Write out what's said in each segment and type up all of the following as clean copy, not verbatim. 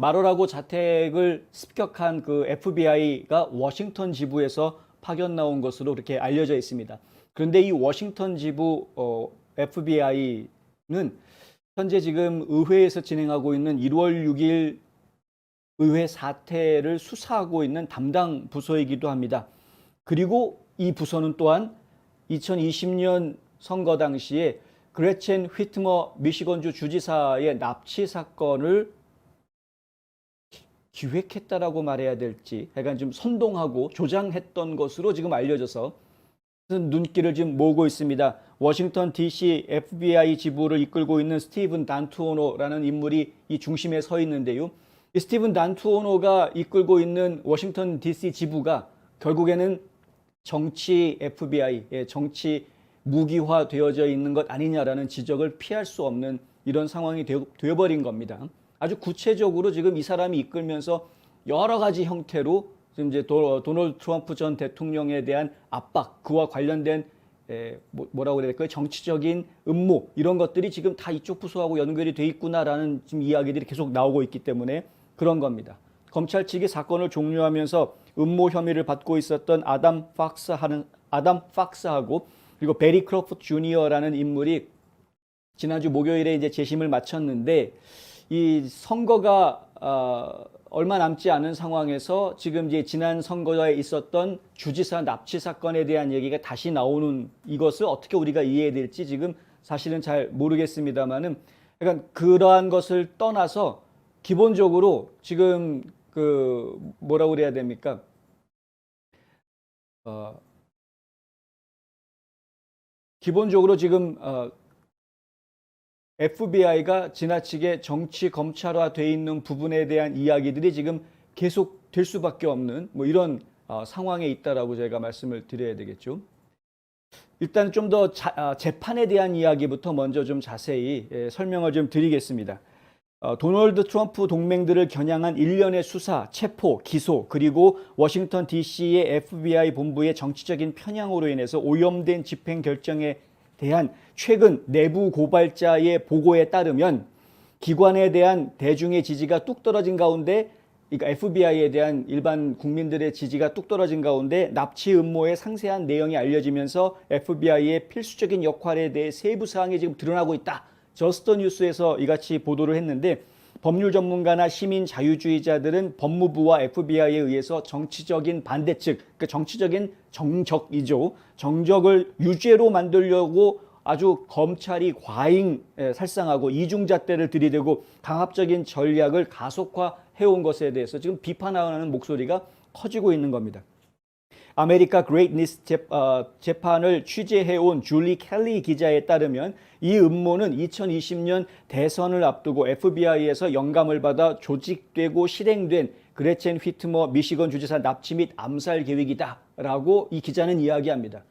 마로라고 자택을 습격한 그 FBI가 워싱턴 지부에서 파견 나온 것으로 그렇게 알려져 있습니다. 그런데 이 워싱턴 지부 FBI는 현재 지금 의회에서 진행하고 있는 1월 6일 의회 사태를 수사하고 있는 담당 부서이기도 합니다. 그리고 이 부서는 또한 2020년 선거 당시에 그레첸 휘트머 미시건주 주지사의 납치 사건을 기획했다라고 말해야 될지 약간 좀 선동하고 조장했던 것으로 지금 알려져서 눈길을 지금 모으고 있습니다. 워싱턴 DC FBI 지부를 이끌고 있는 스티븐 단투오노라는 인물이 이 중심에 서 있는데요. 이 스티븐 단투오노가 이끌고 있는 워싱턴 DC 지부가 결국에는 정치 FBI, 정치 무기화되어져 있는 것 아니냐라는 지적을 피할 수 없는 이런 상황이 되어버린 겁니다. 아주 구체적으로 지금 이 사람이 이끌면서 여러 가지 형태로 지금 이제 도널드 트럼프 전 대통령에 대한 압박, 그와 관련된 뭐라고 해야 될까요? 정치적인 음모 이런 것들이 지금 다 이쪽 부서하고 연결이 돼 있구나라는 지금 이야기들이 계속 나오고 있기 때문에 그런 겁니다. 검찰 측이 사건을 종료하면서 음모 혐의를 받고 있었던 아담 팍스하고 그리고 베리 크로포트 주니어라는 인물이 지난주 목요일에 이제 재심을 마쳤는데 이 선거가 얼마 남지 않은 상황에서 지금 이제 지난 선거에 있었던 주지사 납치 사건에 대한 얘기가 다시 나오는 이것을 어떻게 우리가 이해해야 될지 지금 사실은 잘 모르겠습니다만은 약간 그러한 것을 떠나서 기본적으로 지금 그 뭐라고 그래야 됩니까? 기본적으로 지금 FBI가 지나치게 정치 검찰화돼 있는 부분에 대한 이야기들이 지금 계속 될 수밖에 없는 뭐 이런 상황에 있다라고 제가 말씀을 드려야 되겠죠. 일단 좀 더 재판에 대한 이야기부터 먼저 좀 자세히 설명을 좀 드리겠습니다. 도널드 트럼프 동맹들을 겨냥한 일련의 수사, 체포, 기소, 그리고 워싱턴 DC의 FBI 본부의 정치적인 편향으로 인해서 오염된 집행 결정에 대한 최근 내부 고발자의 보고에 따르면 기관에 대한 대중의 지지가 뚝 떨어진 가운데, 그러니까 FBI에 대한 일반 국민들의 지지가 뚝 떨어진 가운데 납치 음모의 상세한 내용이 알려지면서 FBI의 필수적인 역할에 대해 세부 사항이 지금 드러나고 있다. 저스트 뉴스에서 이같이 보도를 했는데 법률 전문가나 시민 자유주의자들은 법무부와 FBI에 의해서 정치적인 반대측, 그러니까 정치적인 정적이죠. 정적을 유죄로 만들려고 아주 검찰이 과잉 살상하고 이중잣대를 들이대고 강압적인 전략을 가속화해온 것에 대해서 지금 비판하는 목소리가 커지고 있는 겁니다. 아메리카 그레이트 니스 재판을 취재해온 줄리 켈리 기자에 따르면 이 음모는 2020년 대선을 앞두고 FBI에서 영감을 받아 조직되고 실행된 그레첸 휘트머 미시건 주지사 납치 및 암살 계획이다라고 이 기자는 이야기합니다.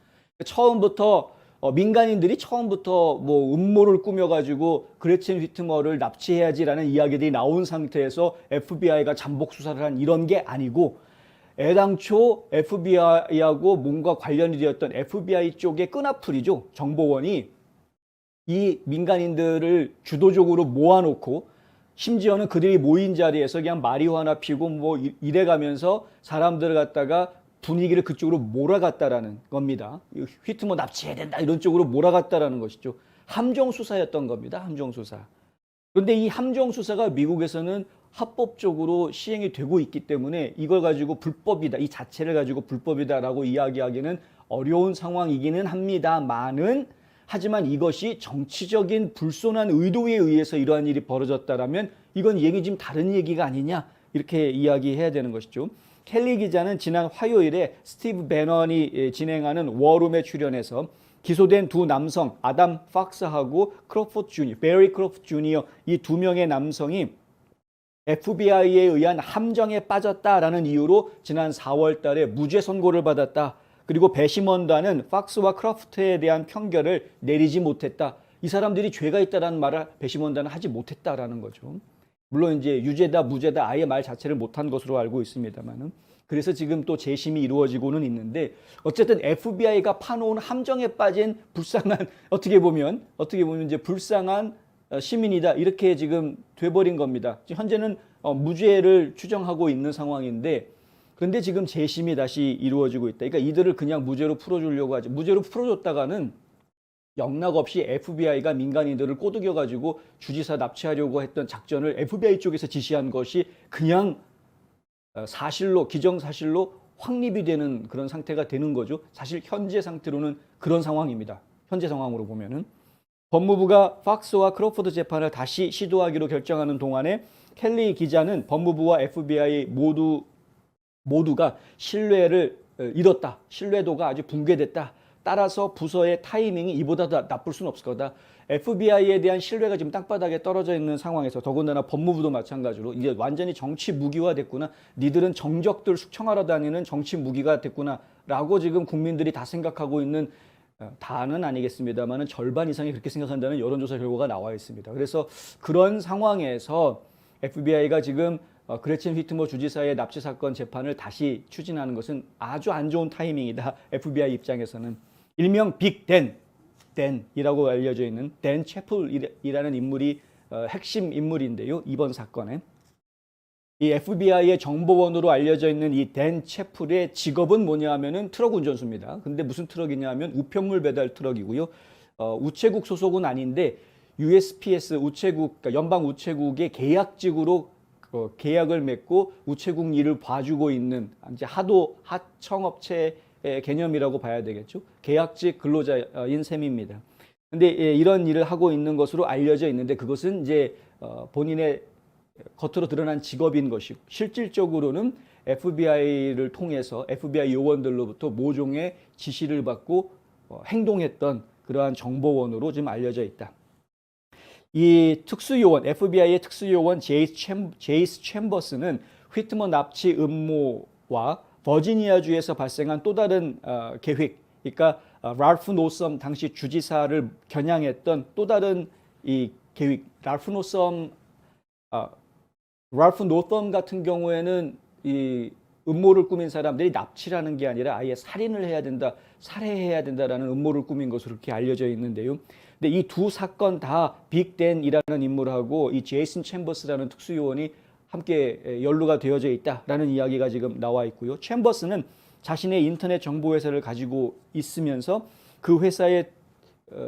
처음부터 민간인들이 처음부터 뭐 음모를 꾸며가지고 그레첸 휘트머를 납치해야지라는 이야기들이 나온 상태에서 FBI가 잠복 수사를 한 이런 게 아니고 애당초 FBI하고 뭔가 관련이 되었던 FBI 쪽의 끈앞풀이죠. 정보원이 이 민간인들을 주도적으로 모아놓고 심지어는 그들이 모인 자리에서 그냥 마리화나 피고 뭐 이래가면서 사람들을 갖다가 분위기를 그쪽으로 몰아갔다라는 겁니다. 휘트머 납치해야 된다 이런 쪽으로 몰아갔다라는 것이죠. 함정수사였던 겁니다. 함정수사. 그런데 이 함정수사가 미국에서는 합법적으로 시행이 되고 있기 때문에 이걸 가지고 불법이다, 이 자체를 가지고 불법이다라고 이야기하기는 어려운 상황이기는 합니다만은 하지만 이것이 정치적인 불손한 의도에 의해서 이러한 일이 벌어졌다라면 이건 얘기 좀 다른 얘기가 아니냐 이렇게 이야기해야 되는 것이죠. 켈리 기자는 지난 화요일에 스티브 배넌이 진행하는 워룸에 출연해서 기소된 두 남성 아담 팍스하고 크로포트 주니어, 베리 크로포트 주니어 이 두 명의 남성이 FBI에 의한 함정에 빠졌다라는 이유로 지난 4월 달에 무죄 선고를 받았다. 그리고 배심원단은 팍스와 크로포트에 대한 평결을 내리지 못했다. 이 사람들이 죄가 있다라는 말을 배심원단은 하지 못했다라는 거죠. 물론 이제 유죄다 무죄다 아예 말 자체를 못한 것으로 알고 있습니다만은 그래서 지금 또 재심이 이루어지고는 있는데 어쨌든 FBI가 파놓은 함정에 빠진 불쌍한 어떻게 보면 이제 불쌍한 시민이다 이렇게 지금 돼버린 겁니다. 현재는 무죄를 추정하고 있는 상황인데 그런데 지금 재심이 다시 이루어지고 있다. 그러니까 이들을 그냥 무죄로 풀어주려고 하지. 무죄로 풀어줬다가는 영락없이 FBI가 민간인들을 꼬드겨가지고 주지사 납치하려고 했던 작전을 FBI 쪽에서 지시한 것이 그냥 사실로, 기정사실로 확립이 되는 그런 상태가 되는 거죠. 사실 현재 상태로는 그런 상황입니다. 현재 상황으로 보면은. 법무부가 팍스와 크로포드 재판을 다시 시도하기로 결정하는 동안에 켈리 기자는 법무부와 FBI 모두가 신뢰를 잃었다. 신뢰도가 아주 붕괴됐다. 따라서 부서의 타이밍이 이보다 더 나쁠 수는 없을 거다. FBI에 대한 신뢰가 지금 땅바닥에 떨어져 있는 상황에서 더군다나 법무부도 마찬가지로 이제 완전히 정치 무기화 됐구나. 니들은 정적들 숙청하러 다니는 정치 무기가 됐구나. 라고 지금 국민들이 다 생각하고 있는 다는 아니겠습니다만은 절반 이상이 그렇게 생각한다는 여론조사 결과가 나와 있습니다. 그래서 그런 상황에서 FBI가 지금 그레첸 휘트머 주지사의 납치 사건 재판을 다시 추진하는 것은 아주 안 좋은 타이밍이다. FBI 입장에서는. 일명 빅 댄이라고 알려져 있는 댄 채플이라는 인물이 핵심 인물인데요. 이번 사건에. 이 FBI의 정보원으로 알려져 있는 이 댄 채플의 직업은 뭐냐 하면은 트럭 운전수입니다. 근데 무슨 트럭이냐 하면 우편물 배달 트럭이고요. 우체국 소속은 아닌데 USPS 우체국, 그러니까 연방 우체국의 계약직으로 계약을 맺고 우체국 일을 봐주고 있는 이제 하청업체 개념이라고 봐야 되겠죠. 계약직 근로자인 셈입니다. 근데 이런 일을 하고 있는 것으로 알려져 있는데 그것은 이제 본인의 겉으로 드러난 직업인 것이고 실질적으로는 FBI를 통해서 FBI 요원들로부터 모종의 지시를 받고 행동했던 그러한 정보원으로 지금 알려져 있다. 이 특수요원, FBI의 특수요원 제이스 챔버스는 휘트머 납치 음모와 버지니아주에서 발생한 또 다른 계획, 그러니까 랄프 노섬 당시 주지사를 겨냥했던 또 다른 이 계획, 랄프 노섬 같은 경우에는 이 음모를 꾸민 사람들이 납치라는 게 아니라 아예 살인을 해야 된다, 살해해야 된다라는 음모를 꾸민 것으로 그렇게 알려져 있는데요. 근데 이 두 사건 다 빅 댄이라는 인물하고 이 제이슨 챔버스라는 특수요원이 함께 연루가 되어져 있다라는 이야기가 지금 나와 있고요. 챔버스는 자신의 인터넷 정보 회사를 가지고 있으면서 그 회사에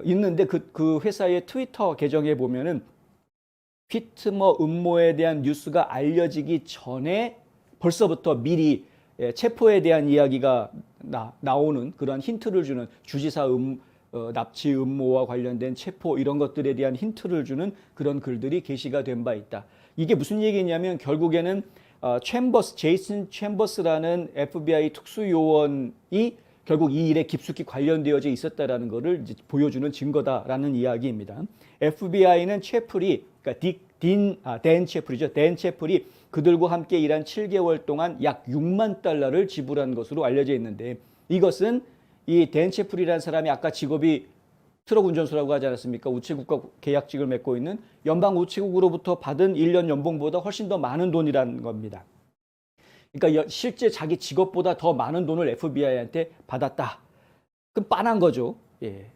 있는데 그 회사의 트위터 계정에 보면은 휘트머 음모에 대한 뉴스가 알려지기 전에 벌써부터 미리 체포에 대한 이야기가 나오는 그런 힌트를 주는 주지사 납치 음모와 관련된 체포 이런 것들에 대한 힌트를 주는 그런 글들이 게시가 된 바 있다. 이게 무슨 얘기냐면 결국에는 제이슨 챔버스라는 FBI 특수요원이 결국 이 일에 깊숙이 관련되어져 있었다라는 것을 이제 보여주는 증거다라는 이야기입니다. FBI는 채플이 그러니까 댄 채플이죠. 댄 채플이 그들과 함께 일한 7개월 동안 약 6만 달러를 지불한 것으로 알려져 있는데 이것은 이 댄 채플이라는 사람이 아까 직업이 트럭 운전수라고 하지 않았습니까? 우체국과 계약직을 맺고 있는 연방 우체국으로부터 받은 1년 연봉보다 훨씬 더 많은 돈이라는 겁니다. 그러니까 실제 자기 직업보다 더 많은 돈을 FBI한테 받았다. 그럼 빤한 거죠. 예.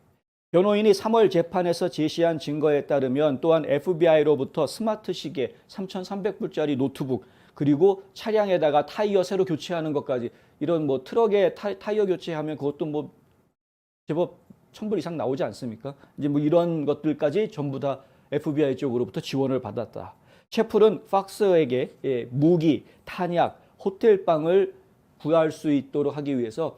변호인이 3월 재판에서 제시한 증거에 따르면 또한 FBI로부터 스마트 시계 3,300불짜리 노트북 그리고 차량에다가 타이어 새로 교체하는 것까지 이런 뭐 트럭에 타이어 교체하면 그것도 뭐 제법 1,000불 이상 나오지 않습니까? 이제 뭐 이런 것들까지 전부 다 FBI 쪽으로부터 지원을 받았다. 채플은 팍스에게 무기, 탄약, 호텔방을 구할 수 있도록 하기 위해서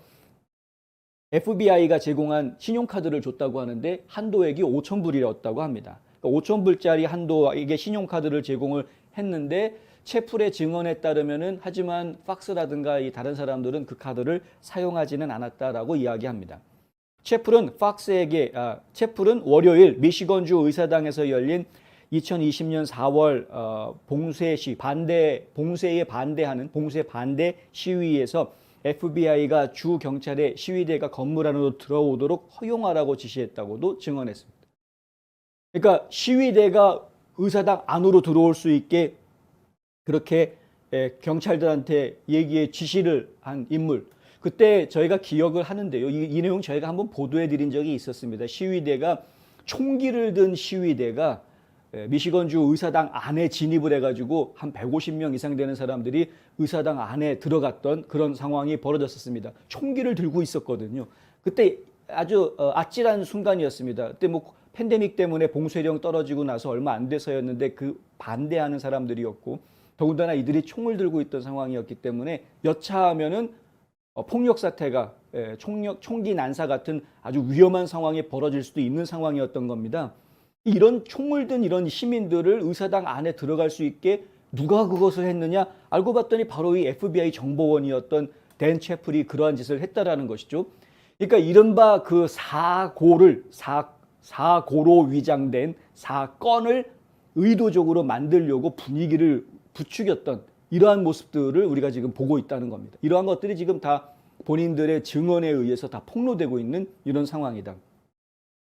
FBI가 제공한 신용카드를 줬다고 하는데 한도액이 5,000불이었다고 합니다. 그러니까 5,000불짜리 한도액의 신용카드를 제공을 했는데 채플의 증언에 따르면은 하지만 팍스라든가 이 다른 사람들은 그 카드를 사용하지는 않았다라고 이야기합니다. 채플은 월요일 미시건주 의사당에서 열린 2020년 4월 봉쇄에 반대하는 봉쇄 반대 시위에서 FBI가 주 경찰의 시위대가 건물 안으로 들어오도록 허용하라고 지시했다고도 증언했습니다. 그러니까 시위대가 의사당 안으로 들어올 수 있게 그렇게 경찰들한테 지시를 한 인물. 그때 저희가 기억을 하는데요. 이 내용 저희가 한번 보도해 드린 적이 있었습니다. 총기를 든 시위대가 미시건주 의사당 안에 진입을 해가지고 한 150명 이상 되는 사람들이 의사당 안에 들어갔던 그런 상황이 벌어졌었습니다. 총기를 들고 있었거든요. 그때 아주 아찔한 순간이었습니다. 그때 뭐 팬데믹 때문에 봉쇄령 떨어지고 나서 얼마 안 돼서였는데 그 반대하는 사람들이었고 더군다나 이들이 총을 들고 있던 상황이었기 때문에 여차하면은 폭력 사태가 총기 난사 같은 아주 위험한 상황이 벌어질 수도 있는 상황이었던 겁니다. 이런 총을 든 이런 시민들을 의사당 안에 들어갈 수 있게 누가 그것을 했느냐 알고 봤더니 바로 이 FBI 정보원이었던 댄 채플이 그러한 짓을 했다라는 것이죠. 그러니까 이른바 그 사고로 위장된 사건을 의도적으로 만들려고 분위기를 부추겼던 이러한 모습들을 우리가 지금 보고 있다는 겁니다. 이러한 것들이 지금 다 본인들의 증언에 의해서 다 폭로되고 있는 이런 상황이다.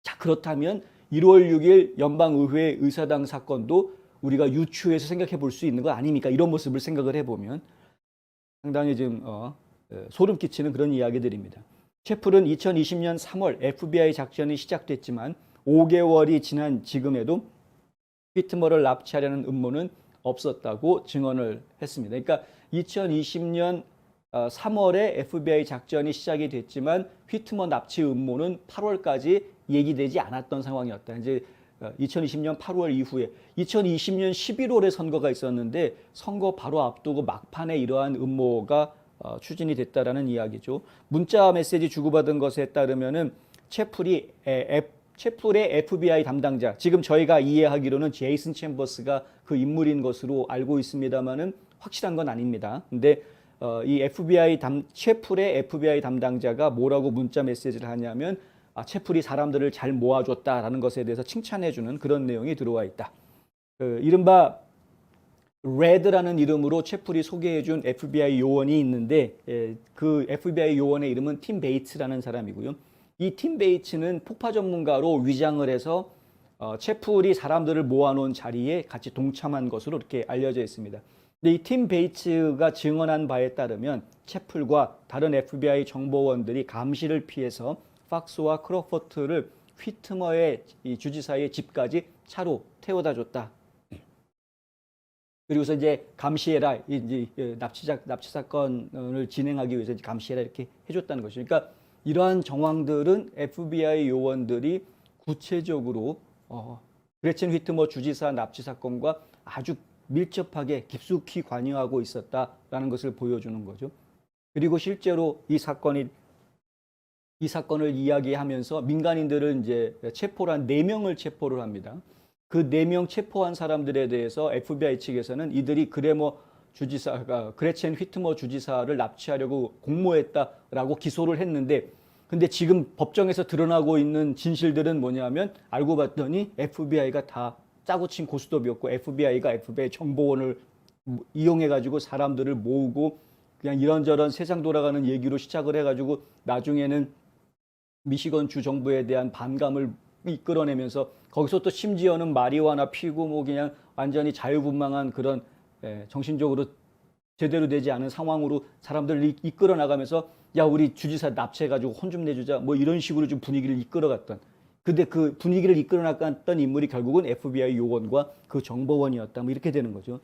자, 그렇다면 1월 6일 연방의회 의사당 사건도 우리가 유추해서 생각해 볼 수 있는 거 아닙니까? 이런 모습을 생각을 해보면 상당히 지금 소름 끼치는 그런 이야기들입니다. 채플은 2020년 3월 FBI 작전이 시작됐지만 5개월이 지난 지금에도 휘트머를 납치하려는 음모는 없었다고 증언을 했습니다. 그러니까 2020년 3월에 FBI 작전이 시작이 됐지만 휘트머 납치 음모는 8월까지 얘기되지 않았던 상황이었다. 이제 2020년 8월 이후에 2020년 11월에 선거가 있었는데 선거 바로 앞두고 막판에 이러한 음모가 추진이 됐다라는 이야기죠. 문자 메시지 주고받은 것에 따르면은 채플의 FBI 담당자, 지금 저희가 이해하기로는 제이슨 챔버스가 그 인물인 것으로 알고 있습니다만은 확실한 건 아닙니다. 근데 이 채플의 FBI 담당자가 뭐라고 문자 메시지를 하냐면 채플이 사람들을 잘 모아줬다라는 것에 대해서 칭찬해주는 그런 내용이 들어와 있다. 이른바 레드라는 이름으로 채플이 소개해준 FBI 요원이 있는데 그 FBI 요원의 이름은 팀 베이츠라는 사람이고요. 이 팀 베이츠는 폭파 전문가로 위장을 해서 채플이 사람들을 모아놓은 자리에 같이 동참한 것으로 이렇게 알려져 있습니다. 근데 이 팀 베이츠가 증언한 바에 따르면 채플과 다른 FBI 정보원들이 감시를 피해서 팍스와 크로포트를 휘트머의 이 주지사의 집까지 차로 태워다 줬다. 그리고서 이제 감시해라, 이제 납치 사건을 진행하기 위해서 감시해라 이렇게 해줬다는 것이죠. 그러니까 이러한 정황들은 FBI 요원들이 구체적으로 그레첸 휘트머 주지사 납치 사건과 아주 밀접하게 깊숙이 관여하고 있었다라는 것을 보여주는 거죠. 그리고 실제로 이 사건을 이야기하면서 민간인들을 이제 체포한 4명을 체포를 합니다. 그 4명 체포한 사람들에 대해서 FBI 측에서는 이들이 그레첸 휘트머 주지사를 납치하려고 공모했다라고 기소를 했는데, 근데 지금 법정에서 드러나고 있는 진실들은 뭐냐면 알고 봤더니 FBI가 다 짜고 친 고스톱이었고 FBI가 FBI 정보원을 이용해가지고 사람들을 모으고 그냥 이런저런 세상 돌아가는 얘기로 시작을 해가지고 나중에는 미시건 주 정부에 대한 반감을 이끌어내면서 거기서 또 심지어는 마리화나 피고 뭐 그냥 완전히 자유분방한 그런 정신적으로 제대로 되지 않은 상황으로 사람들을 이끌어 나가면서 야 우리 주지사 납치해가지고 혼 좀 내주자 뭐 이런 식으로 좀 분위기를 이끌어갔던, 근데 그 분위기를 이끌어 나갔던 인물이 결국은 FBI 요원과 그 정보원이었다 뭐 이렇게 되는 거죠.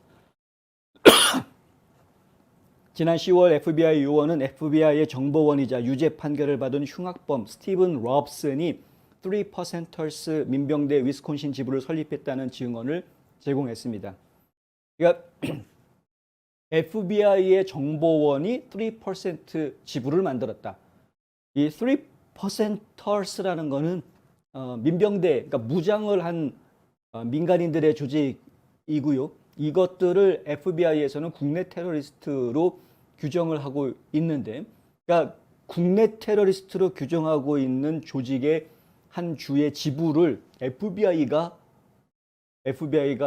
지난 10월 FBI 요원은 FBI의 정보원이자 유죄 판결을 받은 흉악범 스티븐 롭슨이 3%ers 민병대 위스콘신 지부를 설립했다는 증언을 제공했습니다. 그러니까 FBI의 정보원이 3% 지부를 만들었다. 이 3%ers라는 거는 민병대, 그러니까 무장을 한 민간인들의 조직이고요. 이것들을 FBI에서는 국내 테러리스트로 규정을 하고 있는데, 그러니까 국내 테러리스트로 규정하고 있는 조직의 한 주의 지부를 FBI가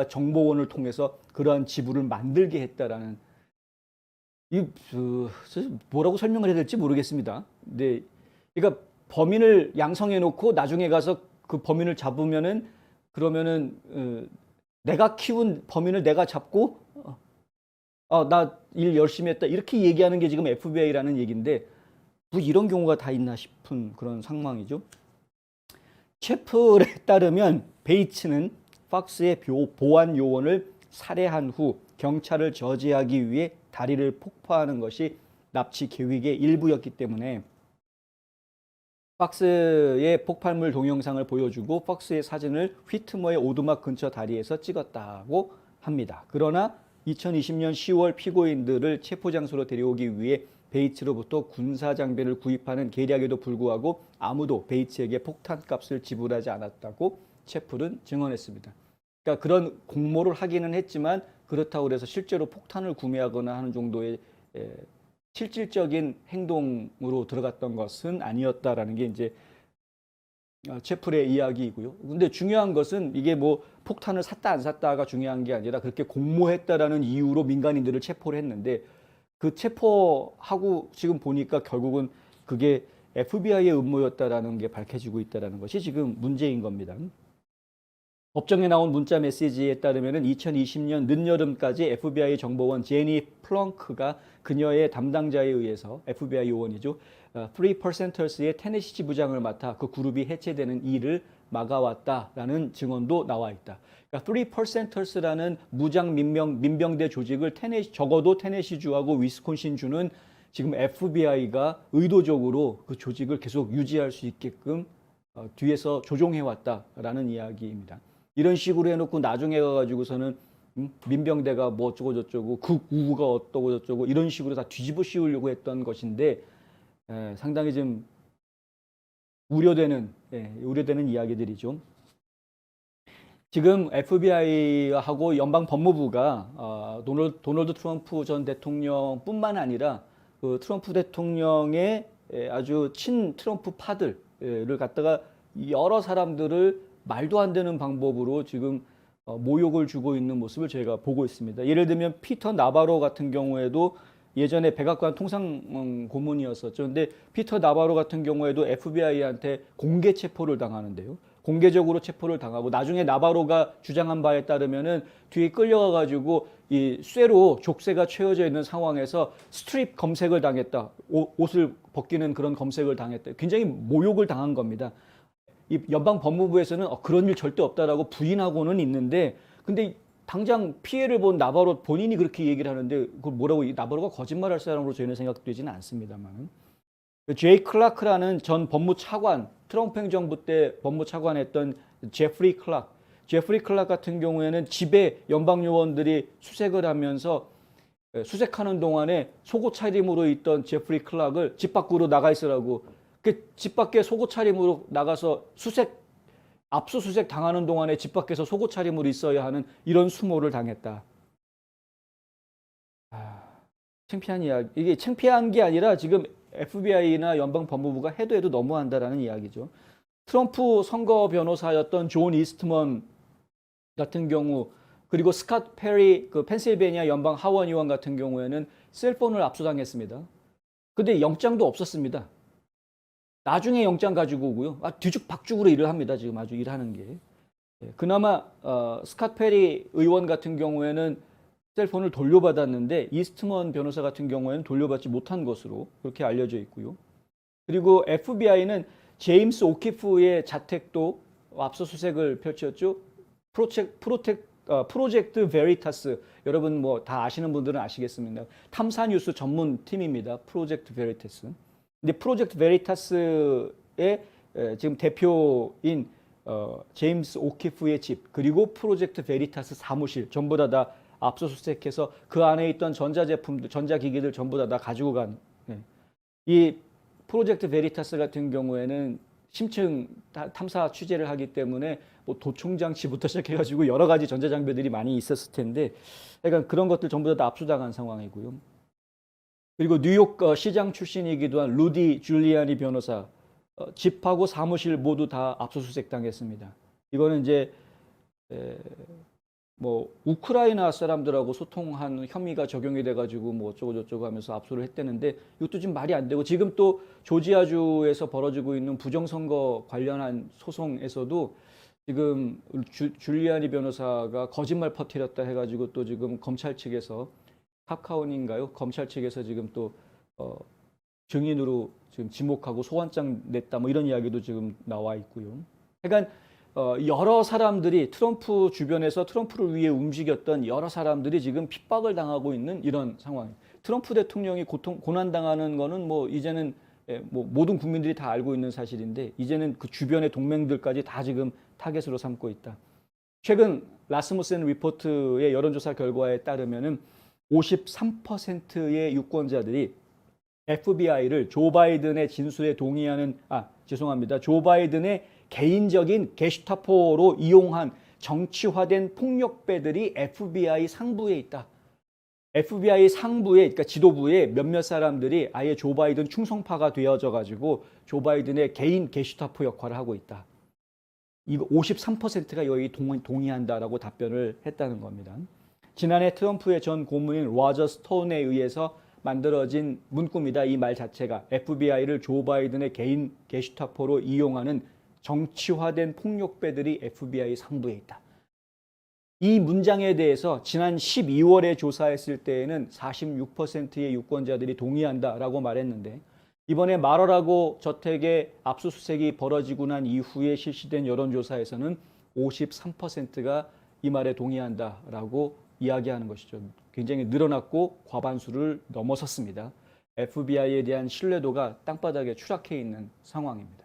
정보원을 통해서 그러한 지부를 만들게 했다라는, 뭐라고 설명을 해야 될지 모르겠습니다. 네, 그러니까 범인을 양성해 놓고 나중에 가서 그 범인을 잡으면은 그러면은 내가 키운 범인을 내가 잡고 나 일 열심히 했다 이렇게 얘기하는 게 지금 FBI라는 얘기인데 뭐 이런 경우가 다 있나 싶은 그런 상황이죠. 채플에 따르면 베이츠는 팍스의 보안 요원을 살해한 후 경찰을 저지하기 위해 다리를 폭파하는 것이 납치 계획의 일부였기 때문에 팍스의 폭발물 동영상을 보여주고 팍스의 사진을 휘트머의 오두막 근처 다리에서 찍었다고 합니다. 그러나 2020년 10월 피고인들을 체포장소로 데려오기 위해 베이츠로부터 군사 장비를 구입하는 계략에도 불구하고 아무도 베이츠에게 폭탄값을 지불하지 않았다고 채플은 증언했습니다. 그러니까 그런 공모를 하기는 했지만 그렇다고 해서 실제로 폭탄을 구매하거나 하는 정도의 실질적인 행동으로 들어갔던 것은 아니었다라는 게 이제 채플의 이야기이고요. 근데 중요한 것은 이게 뭐 폭탄을 샀다 안 샀다가 중요한 게 아니라 그렇게 공모했다라는 이유로 민간인들을 체포를 했는데 그 체포하고 지금 보니까 결국은 그게 FBI의 음모였다라는 게 밝혀지고 있다라는 것이 지금 문제인 겁니다. 법정에 나온 문자 메시지에 따르면 2020년 늦여름까지 FBI 정보원 제니 플렁크가 그녀의 담당자에 의해서 FBI 요원이죠. 3%의 테네시 지부장을 맡아 그 그룹이 해체되는 일을 막아왔다라는 증언도 나와 있다. 그러니까 3%라는 무장 민병대 조직을 적어도 테네시주하고 위스콘신주는 지금 FBI가 의도적으로 그 조직을 계속 유지할 수 있게끔 뒤에서 조종해왔다라는 이야기입니다. 이런 식으로 해놓고 나중에 가가지고서는 민병대가 뭐 어쩌고 저쩌고 극우가 어떠고 저쩌고 이런 식으로 다 뒤집어 씌우려고 했던 것인데 상당히 좀 우려되는 이야기들이죠. 지금 FBI하고 연방 법무부가 도널드 트럼프 전 대통령뿐만 아니라 그 트럼프 대통령의 아주 친 트럼프 파들을 갖다가 여러 사람들을 말도 안 되는 방법으로 지금 모욕을 주고 있는 모습을 저희가 보고 있습니다. 예를 들면 피터 나바로 같은 경우에도 예전에 백악관 통상 고문이었었죠. 근데 피터 나바로 같은 경우에도 FBI한테 공개 체포를 당하는데요. 공개적으로 체포를 당하고 나중에 나바로가 주장한 바에 따르면은 뒤에 끌려가 가지고 이 쇠로 족쇄가 채워져 있는 상황에서 스트립 검색을 당했다. 옷을 벗기는 그런 검색을 당했다. 굉장히 모욕을 당한 겁니다. 이 연방 법무부에서는 그런 일 절대 없다라고 부인하고는 있는데 근데 당장 피해를 본 나바로 본인이 그렇게 얘기를 하는데 그걸 뭐라고 나바로가 거짓말할 사람으로 저희는 생각되지는 않습니다만 제이 클라크라는 전 법무차관 트럼프 행정부 때 법무차관했던 제프리 클락 같은 경우에는 집에 연방 요원들이 수색을 하면서 수색하는 동안에 속옷 차림으로 있던 제프리 클락을 집 밖으로 나가 있으라고 집 밖에 속옷 차림으로 나가서 압수수색 당하는 동안에 집 밖에서 속옷 차림으로 있어야 하는 이런 수모를 당했다. 창피한 이야기. 이게 창피한 게 아니라 지금 FBI나 연방 법무부가 해도 너무한다라는 이야기죠. 트럼프 선거 변호사였던 존 이스트먼 같은 경우 그리고 스캇 페리 그 펜실베니아 연방 하원 의원 같은 경우에는 셀폰을 압수당했습니다. 근데 영장도 없었습니다. 나중에 영장 가지고 오고요. 뒤죽박죽으로 일을 합니다. 지금 아주 일하는 게. 그나마 스캇 페리 의원 같은 경우에는 셀폰을 돌려받았는데 이스트먼 변호사 같은 경우에는 돌려받지 못한 것으로 그렇게 알려져 있고요. 그리고 FBI는 제임스 오키프의 자택도 압수수색을 펼쳤죠. 프로젝트 베리타스 여러분 뭐 다 아시는 분들은 아시겠습니다. 탐사 뉴스 전문 팀입니다. 프로젝트 베리타스. 근데 프로젝트 베리타스의 지금 대표인 제임스 오키프의 집 그리고 프로젝트 베리타스 사무실 전부 다 압수수색해서 그 안에 있던 전자제품들, 전자기기들 전부 다 가지고 간. 이 프로젝트 베리타스 같은 경우에는 심층 탐사 취재를 하기 때문에 뭐 도청장치부터 시작해가지고 여러 가지 전자장비들이 많이 있었을 텐데, 그러니까 그런 것들 전부 다 압수당한 상황이고요. 그리고 뉴욕 시장 출신이기도 한 루디 줄리아니 변호사 집하고 사무실 모두 다 압수수색 당했습니다. 이거는 이제 뭐 우크라이나 사람들하고 소통한 혐의가 적용이 돼가지고 뭐 어쩌고 저쩌고 하면서 압수를 했다는데 이것도 지금 말이 안 되고 지금 또 조지아주에서 벌어지고 있는 부정선거 관련한 소송에서도 지금 줄리아니 변호사가 거짓말 퍼뜨렸다 해가지고 또 지금 검찰 측에서 카카오인가요? 검찰 측에서 지금 또 증인으로 지금 지목하고 소환장 냈다 뭐 이런 이야기도 지금 나와 있고요. 그러니까 여러 사람들이 트럼프 주변에서 트럼프를 위해 움직였던 여러 사람들이 지금 핍박을 당하고 있는 이런 상황입니다. 트럼프 대통령이 고난당하는 거는 뭐 이제는 뭐 모든 국민들이 다 알고 있는 사실인데 이제는 그 주변의 동맹들까지 다 지금 타겟으로 삼고 있다. 최근 라스무센 리포트의 여론조사 결과에 따르면은 53%의 유권자들이 FBI를 조 바이든의 진술에 동의하는, 조 바이든의 개인적인 게슈타포로 이용한 정치화된 폭력배들이 FBI 상부에 있다. FBI 상부에, 그러니까 지도부에 몇몇 사람들이 아예 조 바이든 충성파가 되어져 가지고 조 바이든의 개인 게슈타포 역할을 하고 있다. 이거 53%가 여기 동의한다라고 답변을 했다는 겁니다. 지난해 트럼프의 전 고문인 로저 스톤에 의해서 만들어진 문구입니다. 이 말 자체가 FBI를 조 바이든의 개인 게슈타포로 이용하는 정치화된 폭력배들이 FBI 상부에 있다. 이 문장에 대해서 지난 12월에 조사했을 때에는 46%의 유권자들이 동의한다라고 말했는데 이번에 마러라고 저택의 압수수색이 벌어지고 난 이후에 실시된 여론조사에서는 53%가 이 말에 동의한다라고 이야기하는 것이죠. 굉장히 늘어났고 과반수를 넘어섰습니다. FBI에 대한 신뢰도가 땅바닥에 추락해 있는 상황입니다.